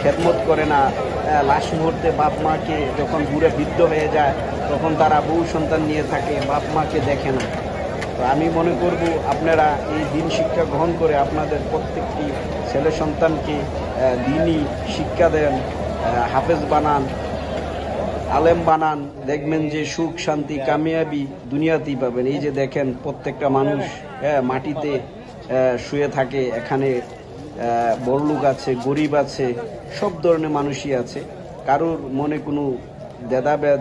খেদমত করে না। লাস্ট মুহূর্তে বাপ মাকে যখন বুড়ে বৃদ্ধ হয়ে যায় তখন তারা বউ সন্তান নিয়ে থাকে, বাপ মাকে দেখে না। তো আমি মনে করব আপনারা এই দিন শিক্ষা গ্রহণ করে আপনাদের প্রত্যেকটি ছেলে সন্তানকে দিনই শিক্ষা দেন, হাফেজ বানান, আলেম বানান, দেখবেন যে সুখ শান্তি কামিয়াবি দুনিয়াতেই পাবেন। এই যে দেখেন প্রত্যেকটা মানুষ মাটিতে শুয়ে থাকে, এখানে বড়লোক আছে, গরিব আছে, সব ধরনের মানুষই আছে। কারোর মনে কোনো ভেদাভেদ,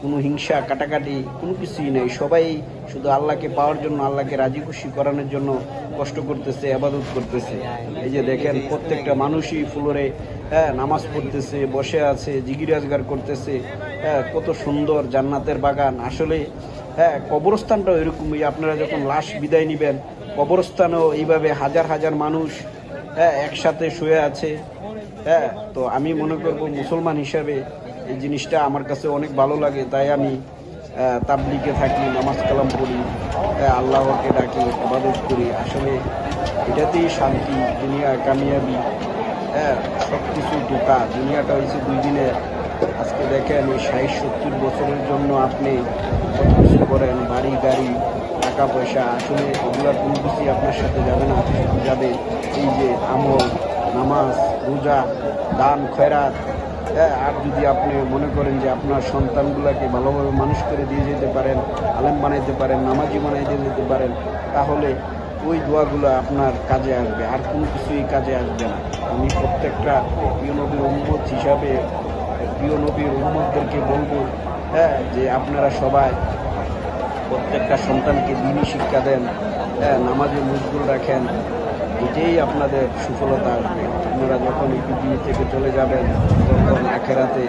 কোনো হিংসা কাটাকাটি কোনো কিছুই নেই। সবাই শুধু আল্লাহকে পাওয়ার জন্য, আল্লাহকে রাজি খুশি করানোর জন্য কষ্ট করতেছে, ইবাদত করতেছে। এই যে দেখেন প্রত্যেকটা মানুষই ফ্লোরে নামাজ পড়তেছে, বসে আছে, জিকির আজগার করতেছে। কত সুন্দর জান্নাতের বাগান। আসলে কবরস্থানটাও এরকমই। আপনারা যখন লাশ বিদায় নেবেন, কবরস্থানেও এইভাবে হাজার হাজার মানুষ একসাথে শুয়ে আছে। তো আমি মনে করব মুসলমান হিসাবে এই জিনিসটা আমার কাছে অনেক ভালো লাগে। তাই আমি তাবলিগে থাকি, নামাজ কালাম পড়ি, আল্লাহকে ডাকি, ইবাদত করি। আসলে এটাতেই শান্তি, দুনিয়া কামিয়াবি, সব কিছু ধোঁকা। দুনিয়াটা হয়েছে 2 দিনের। আজকে দেখেন এই 60-70 বছরের জন্য আপনি কত কিছু করেন, বাড়ি গাড়ি টাকা পয়সা, আসলে এগুলোর কোনো কিছুই আপনার সাথে যাবে না। যাবে এই যে আমল, নামাজ, রোজা, দান, খয়রাত। আর যদি আপনি মনে করেন যে আপনার সন্তানগুলোকে ভালোভাবে মানুষ করে দিয়ে যেতে পারেন, আলেম বানাইতে পারেন, নামাজি বানাইতে যেতে পারেন, তাহলে ওই দোয়াগুলো আপনার কাজে আসবে, আর কোনো কিছুই কাজে আসবে না। আমি প্রত্যেকটা প্রিয় নবীর উম্মত হিসাবে প্রিয় নবীর উম্মতদেরকে বলবো যে আপনারা সবাই প্রত্যেকটা সন্তানকে দিনই শিক্ষা দেন, নামাজে মশগুল রাখেন। এটাই আপনাদের সফলতা আসবে। আপনারা যখন এই পৃথিবী থেকে চলে যাবেন তখন আখেরাতে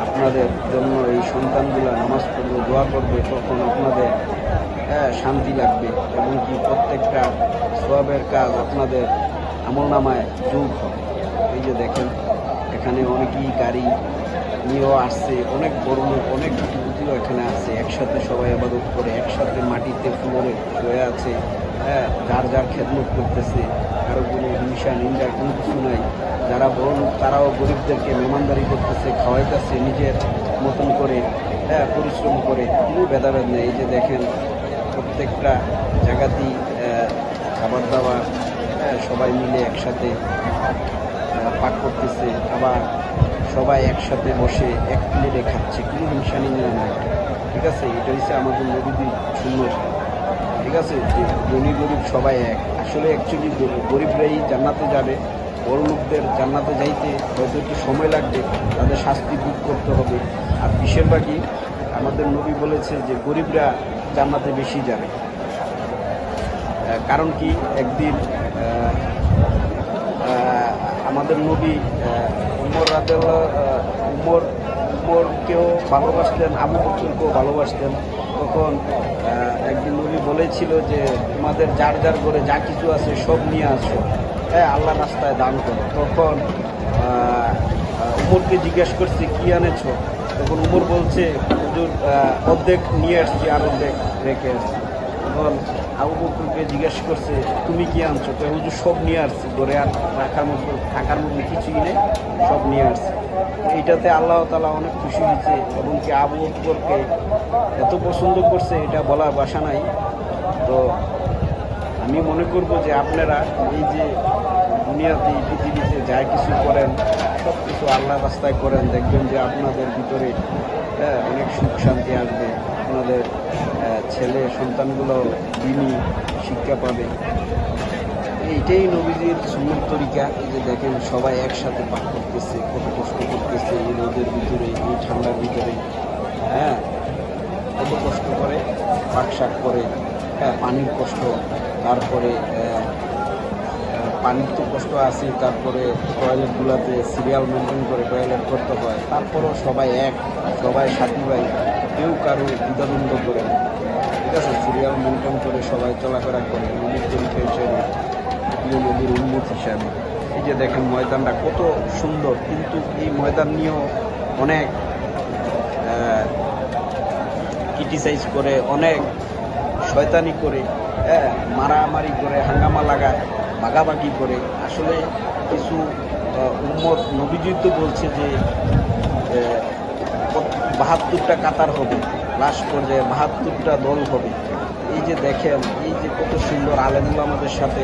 আপনাদের জন্য এই সন্তানগুলো নামাজ পড়বে, দোয়া করবে, তখন আপনাদের শান্তি লাগবে, এবং কি প্রত্যেকটা সওয়াবের কাজ আপনাদের আমলনামায় যোগ হবে। এই যে দেখেন এখানে অনেকেই গাড়ি নিয়েও আসছে, অনেক বড় লোক, অনেক কুটিও এখানে আসছে, একসাথে সবাই ইবাদত করে, একসাথে মাটিতে ফ্লোরে শুয়ে আছে, যার যার খেদমত করতেছে। কারো কোনো হিংসা নিন্দা কোনো কিছু নাই। যারা বড় লোক তারাও গরিবদেরকে মেহমানদারি করতেছে, খাওয়াইতেছে নিজের মতন করে, পরিশ্রম করে, কোনো ভেদাভেদ নেই। এই যে দেখেন প্রত্যেকটা জায়গাতেই খাবার দাবার সবাই মিলে একসাথে পাক করতেছে, আবার সবাই একসাথে বসে এক প্লেটে খাচ্ছে, কোনো হিংসা নিন্দা নাই। ঠিক আছে, এটা হচ্ছে আমাদের নবীদের সুন্নাত। ঠিক আছে, যে ধনী গরিব সবাই এক। আসলে অ্যাকচুয়ালি গরিবরাই জান্নাতে যাবে, বড় লোকদের জান্নাতে যাইতে হয়তো একটু সময় লাগবে, তাদের শাস্তি ভোগ করতে হবে। আর বেশিরভাগই আমাদের নবী বলেছে যে গরিবরা জান্নাতে বেশি যাবে। কারণ কি, একদিন আমাদের নবী উমরকেও ভালোবাসতেন, আবু বকরকেও ভালোবাসতেন। তখন একদিন নবী বলেছিল যে তোমাদের যার যার করে যা কিছু আছে সব নিয়ে আসো, আল্লাহ রাস্তায় দান করো। তখন উমরকে জিজ্ঞেস করছে কি আনেছো? তখন উমর বলছে হুজুর অর্ধেক নিয়ে আসছি আর অর্ধেক রেখে আসছি। তখন আবু বকরকে জিজ্ঞেস করছে তুমি কি আনছো? তো হুজুর সব নিয়ে আসছি, ঘরে আর রাখার মতো থাকার মতো কিছুই নেই, সব নিয়ে আসছি। এইটাতে আল্লাহ তাআলা অনেক খুশি হয়েছে, এবং কি আবু বকরকে এত পছন্দ করছে এটা বলার ভাষা নাই। তো আমি মনে করব যে আপনারা এই যে দুনিয়াতে, এই পৃথিবীতে যা কিছু করেন সব কিছু আল্লাহর রাস্তায় করেন, দেখবেন যে আপনাদের ভিতরে অনেক সুখ শান্তি আসবে। আপনাদের ছেলে সন্তানগুলো দিনই শিক্ষা পাবে। এইটাই নবীজির সুন্নত তরিকা। এই যে দেখেন সবাই একসাথে পাক করতেছে, কত কষ্ট করতেছে এই রোদের ভিতরে, এই ঠান্ডার ভিতরে, কত কষ্ট করে পাক শাক করে। পানির কষ্ট, তারপরে পানির তো কষ্ট আছে, তারপরে টয়লেটগুলোতে সিরিয়াল মেনটেন করে টয়লেট করতে হয়। তারপরেও সবাই সবাই সাথী ভাই, কেউ কারো দ্বিধাদ্বন্দ্ব করে না। ঠিক আছে, সিরিয়াল মেনটেন করে সবাই চলাফেরা করে নদীর তরিকা হিসেবে, প্রিয় নদীর উন্মত হিসাবে। এই যে দেখেন ময়দানটা কত সুন্দর, কিন্তু এই ময়দান নিয়েও অনেক ক্রিটিসাইজ করে, অনেক শয়তানি করে, মারামারি করে, হাঙ্গামা লাগায়, ভাগাভাগি করে। আসলে কিছু উম্মত নবীজি তো বলছে যে 72টা কাতার হবে, লাস্ট পর্যায়ে 72টা দল হবে। এই যে দেখেন, এই যে কত সুন্দর আলেমুল আমাদের সাথে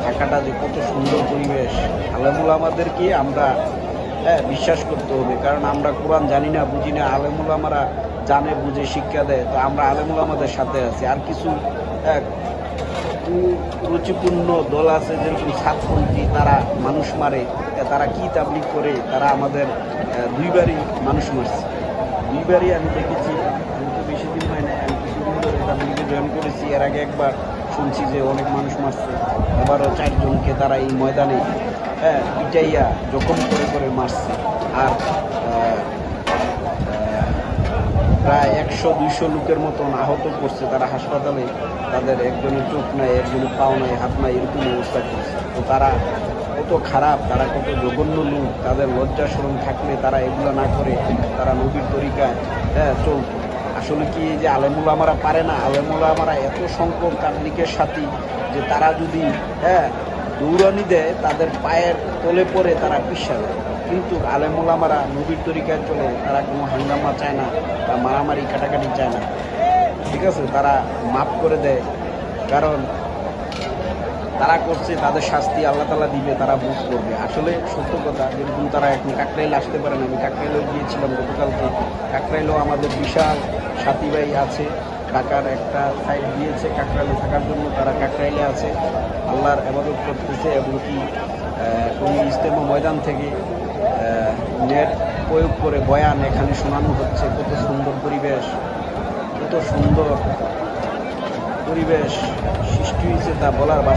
থাকাটা, যে কত সুন্দর পরিবেশ। আলেমুল আমাদেরকে আমরা বিশ্বাস করতে হবে, কারণ আমরা কোরআন জানি না, বুঝি না। আলেমুল আমরা জানে, বুঝে, শিক্ষা দেয়, তো আমরা আলেমুল আমাদের সাথে আছি। আর কিছু রুচিপূর্ণ দল আছে, যেরকম সাতপন্থী, তারা মানুষ মারে, তারা কি তাবলিগ করে, তারা আমাদের দুইবারই মানুষ মারছে। দুইবারই আমি দেখেছি। আমি তো বেশি দিন হয় না, আমি কিছুদিন ধরে তাবলিগে জয়েন করেছি। এর আগে একবার শুনছি যে অনেক মানুষ মারছে, এবারও 4 জনকে তারা এই ময়দানে পিটাইয়া জখম করে করে মারছে। আর প্রায় 100-200 লোকের মতন আহত করছে তারা হাসপাতালে। তাদের একজনের চোখ নাই, একজনের পাও নাই, হাত নাই, এরকম অবস্থা করছে। তো তারা কত খারাপ, তারা কত জঘন্য লোক। তাদের লজ্জা শরম থাকলে তারা এগুলো না করে তারা নবীর তরিকায় চলত। আসলে কি এই যে আলেমুল আমারা পারে না, আলেমুল আমারা এত সংখ্যক তাবলিগের সাথী যে তারা যদি দৌড়ানি দেয়, তাদের পায়ের তলে পড়ে তারা পিষা দেয়। কিন্তু আলেমুল আমারা নবীর তরিকায় চলে, তারা কোনো হাঙ্গামা চায় না, মারামারি কাটাকাটি চায় না। ঠিক আছে, তারা মাফ করে দেয়, কারণ তারা করছে, তাদের শাস্তি আল্লাহ তাআলা দিবে, তারা বুঝ করবে। আসলে সত্য কথা, যেরকম তারা এখন কাকরাইল আসতে পারে না। আমি কাকরাইলেও গিয়েছিলাম গতকালকে। কাকরাইলেও আমাদের বিশাল সাথী ভাই আছে, ঢাকার একটা সাইড দিয়েছে কাকরাইলে থাকার জন্য, তারা কাকরাইলে আছে, আল্লাহর ইবাদত করতেছে। এবং কি ওই ইজতেমা ময়দান থেকে নেট প্রয়োগ করে বয়ান এখানে শোনানো হচ্ছে। কত সুন্দর পরিবেশ, কত সুন্দর পরিবেশ সৃষ্টি হয়েছে, তা বলার ভাষা